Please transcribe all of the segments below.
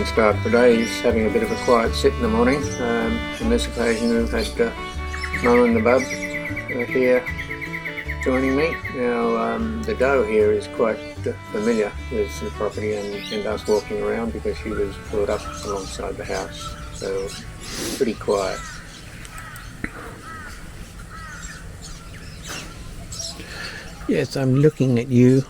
start today. He's having a bit of a quiet sit in the morning. On this occasion we've had Mum and the bub here joining me. Now the doe here is quite familiar with the property and us walking around because she was brought up alongside the house, so pretty quiet. Yes, I'm looking at you.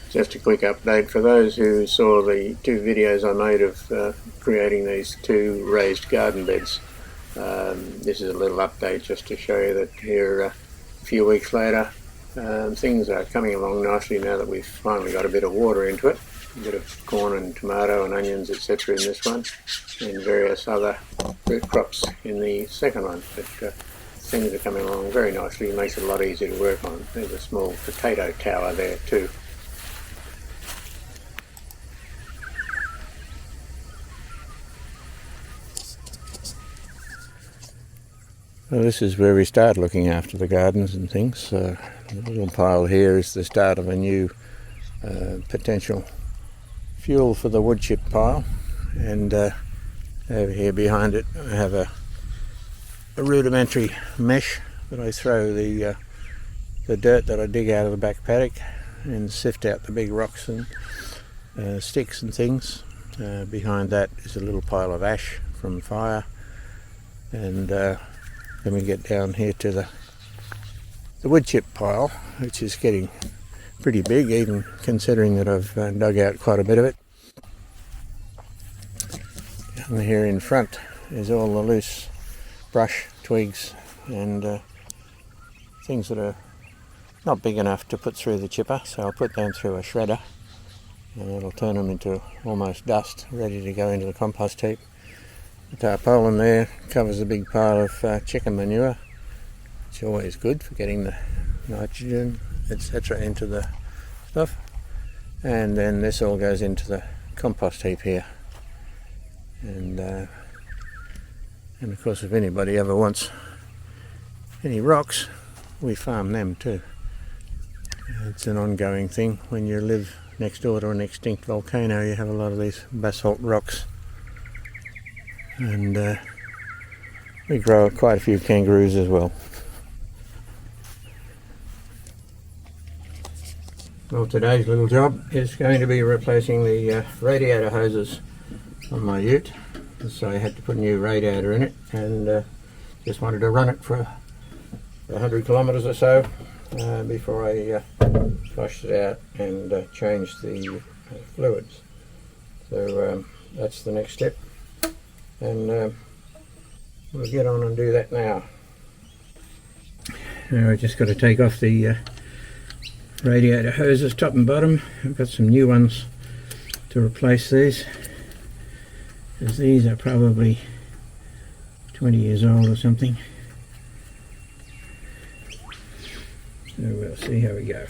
Just a quick update for those who saw the two videos I made of creating these two raised garden beds. This is a little update just to show you that here a few weeks later things are coming along nicely now that we've finally got a bit of water into it. A bit of corn and tomato and onions etc. in this one, and various other fruit crops in the second one. But things are coming along very nicely. It makes it a lot easier to work on. There's a small potato tower there too. Well, this is where we start looking after the gardens and things. The little pile here is the start of a new potential fuel for the wood chip pile, and over here behind it I have a rudimentary mesh that I throw the dirt that I dig out of the back paddock and sift out the big rocks and sticks and things. Behind that is a little pile of ash from fire, and then we get down here to the wood chip pile, which is getting pretty big, even considering that I've dug out quite a bit of it. And here in front is all the loose brush, twigs and things that are not big enough to put through the chipper, so I'll put them through a shredder and it'll turn them into almost dust, ready to go into the compost heap. The tarpaulin there covers a big pile of chicken manure, which is always good for getting the nitrogen etc. into the stuff. And then this all goes into the compost heap here. And of course, if anybody ever wants any rocks, we farm them too. It's an ongoing thing. When you live next door to an extinct volcano, you have a lot of these basalt rocks. And we grow quite a few kangaroos as well. Well, today's little job is going to be replacing the radiator hoses on my ute. So I had to put a new radiator in it, and just wanted to run it for 100 kilometres or so before I flushed it out and changed the fluids. So that's the next step. And we'll get on and do that now. Now I've just got to take off the radiator hoses top and bottom. I've got some new ones to replace these, because these are probably 20 years old or something. So we'll see how we go.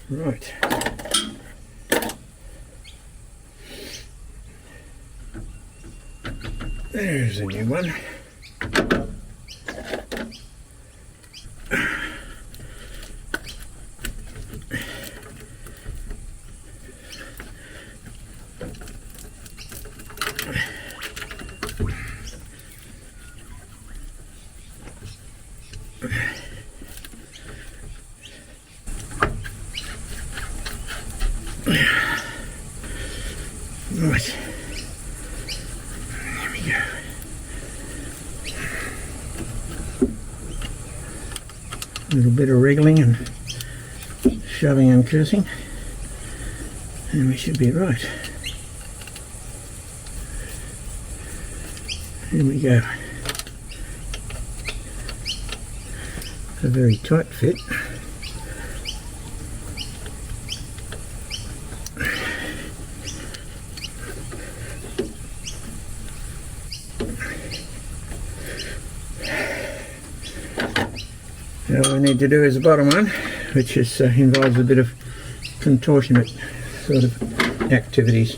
Right. There's a new one. Right, there we go. A little bit of wriggling and shoving and cursing, and we should be right. Here we go. A very tight fit. All we need to do is the bottom one, which is involves a bit of contortion it sort of activities,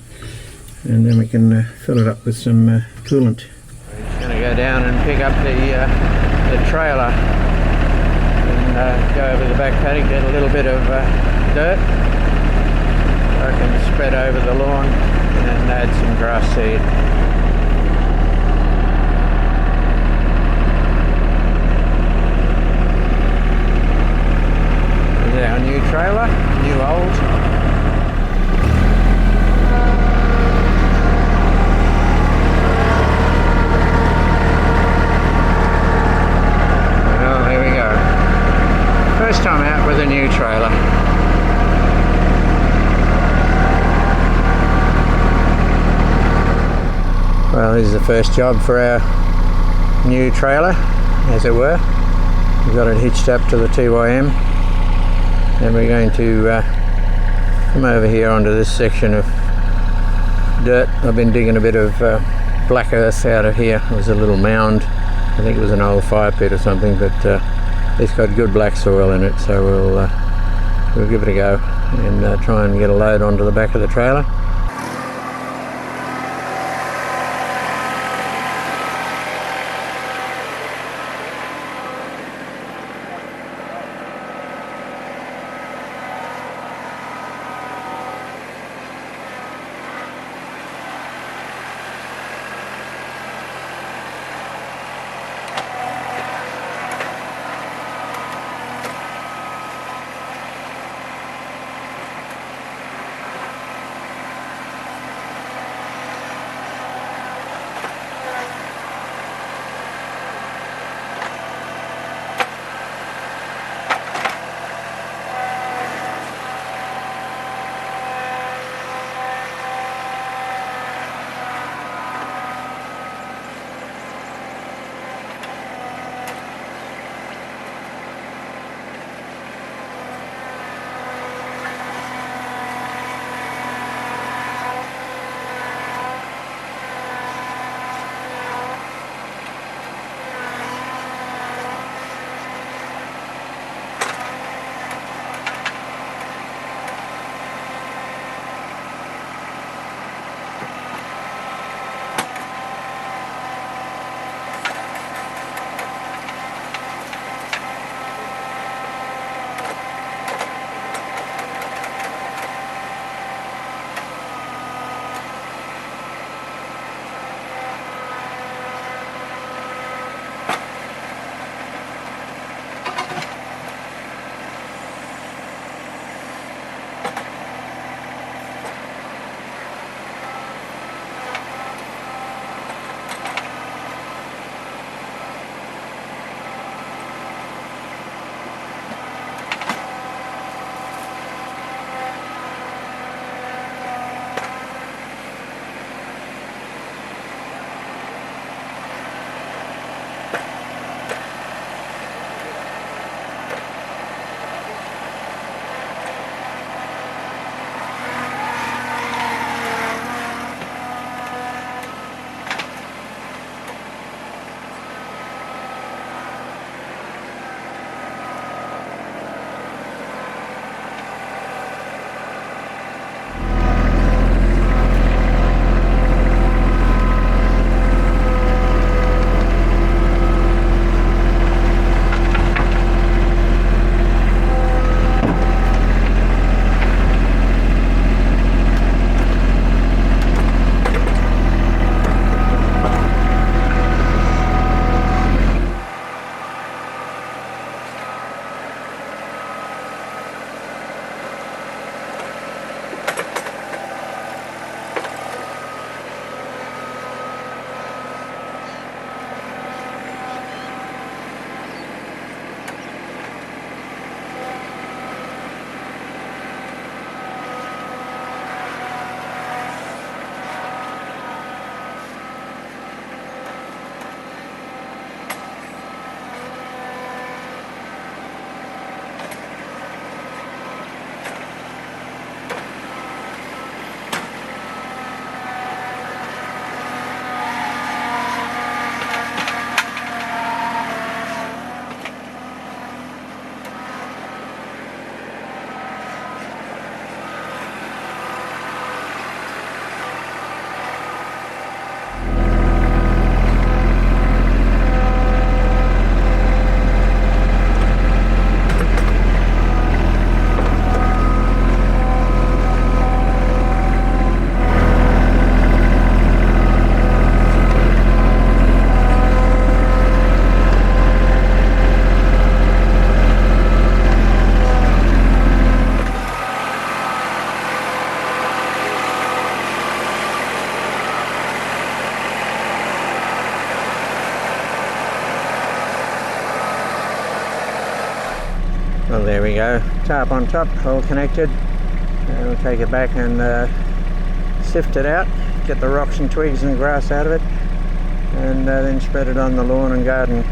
and then we can fill it up with some coolant. We're just going to go down and pick up the trailer and go over the back paddock, get a little bit of dirt so I can spread over the lawn and add some grass seed. There's our new trailer, new old. First time out with a new trailer. Well, this is the first job for our new trailer, as it were. We've got it hitched up to the TYM, and we're going to come over here onto this section of dirt. I've been digging a bit of black earth out of here. It was a little mound. I think it was an old fire pit or something, but it's got good black soil in it, so we'll give it a go and try and get a load onto the back of the trailer. Well, there we go, tarp on top, all connected. And we'll take it back and sift it out, get the rocks and twigs and grass out of it, and then spread it on the lawn and garden.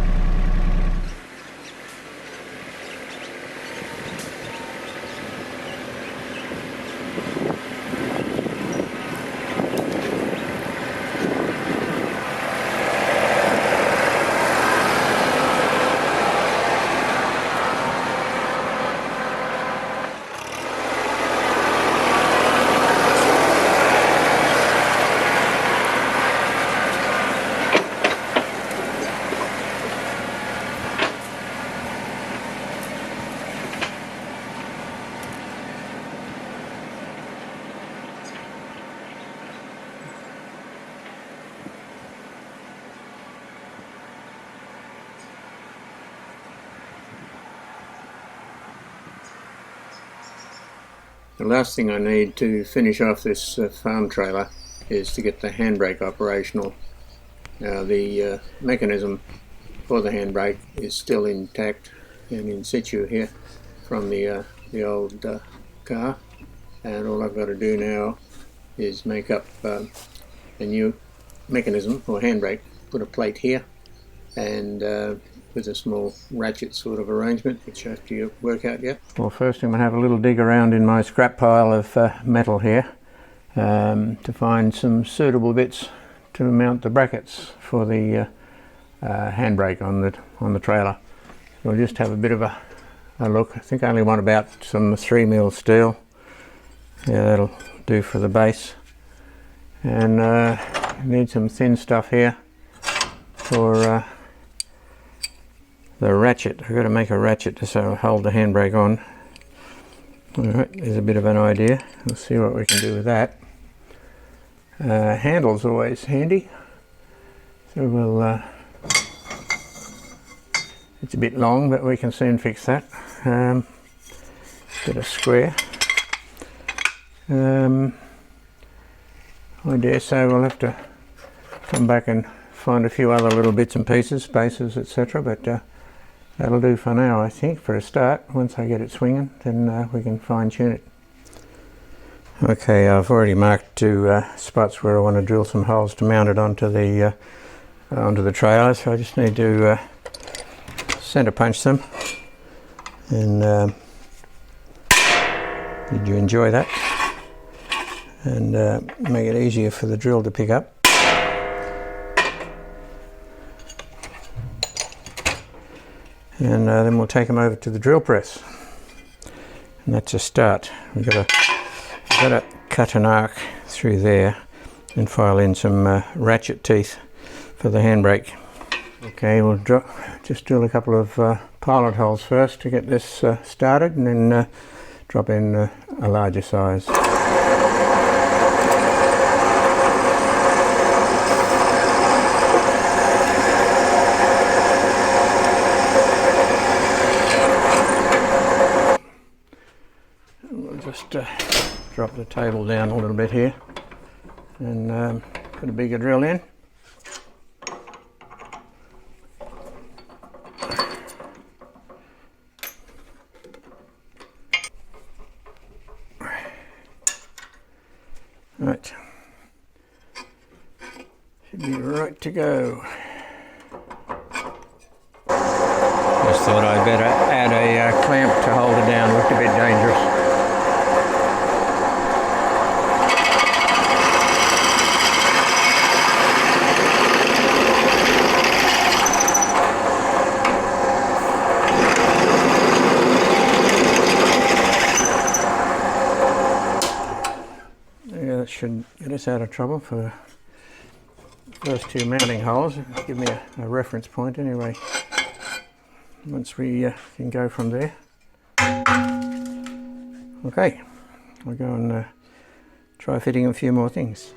The last thing I need to finish off this farm trailer is to get the handbrake operational. Now the mechanism for the handbrake is still intact and in situ here from the old car, and all I've got to do now is make up a new mechanism for handbrake, put a plate here, and with a small ratchet sort of arrangement, which I have to work out yet. Well, first I'm going to have a little dig around in my scrap pile of metal here to find some suitable bits to mount the brackets for the handbrake on the trailer. So we'll just have a bit of a look. I think I only want about some 3mm steel. Yeah, that'll do for the base. And need some thin stuff here for the ratchet. I've got to make a ratchet to so hold the handbrake on. Alright, there's a bit of an idea. We'll see what we can do with that. Handle's always handy. So we'll... it's a bit long, but we can soon fix that. Bit of square. I dare say we'll have to come back and find a few other little bits and pieces, bases, etc. But that'll do for now, I think, for a start. Once I get it swinging, then we can fine-tune it. Okay, I've already marked 2 spots where I want to drill some holes to mount it onto the trailer, so I just need to centre punch them. And did you enjoy that? And make it easier for the drill to pick up. And then we'll take them over to the drill press, and that's a start. We've got to cut an arc through there and file in some ratchet teeth for the handbrake. Okay, we'll just drill a couple of pilot holes first to get this started, and then drop in a larger size. Just drop the table down a little bit here and put a bigger drill in. Right, should be right to go. Just thought I'd better add a clamp to hold it down. Looked a bit dangerous. That should get us out of trouble for the first 2 mounting holes. Give me a reference point anyway, once we can go from there. Okay, I'll go and try fitting a few more things.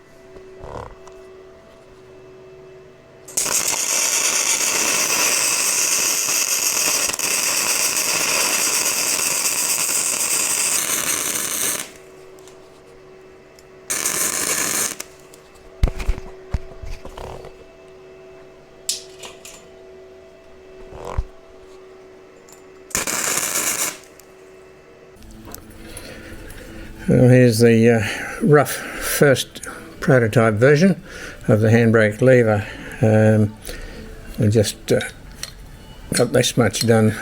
Well, here's the rough first prototype version of the handbrake lever. I just got this much done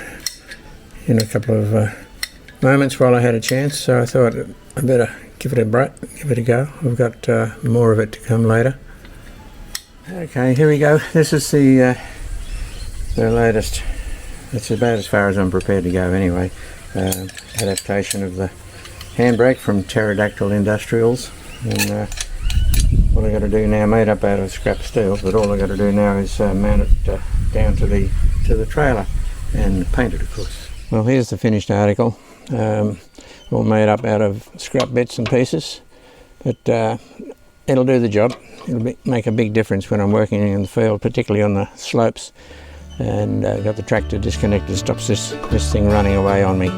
in a couple of moments while I had a chance, so I thought I better give it a go. I've got more of it to come later. Okay, here we go. This is the latest. It's about as far as I'm prepared to go anyway. Adaptation of the handbrake from Pterodactyl Industrials, and what I got to do now, made up out of scrap steel, but all I got to do now is mount it down to the trailer and paint it, of course. Well, here's the finished article, all made up out of scrap bits and pieces, but it'll do the job. It'll make a big difference when I'm working in the field, particularly on the slopes, and got the tractor disconnected, stops this thing running away on me.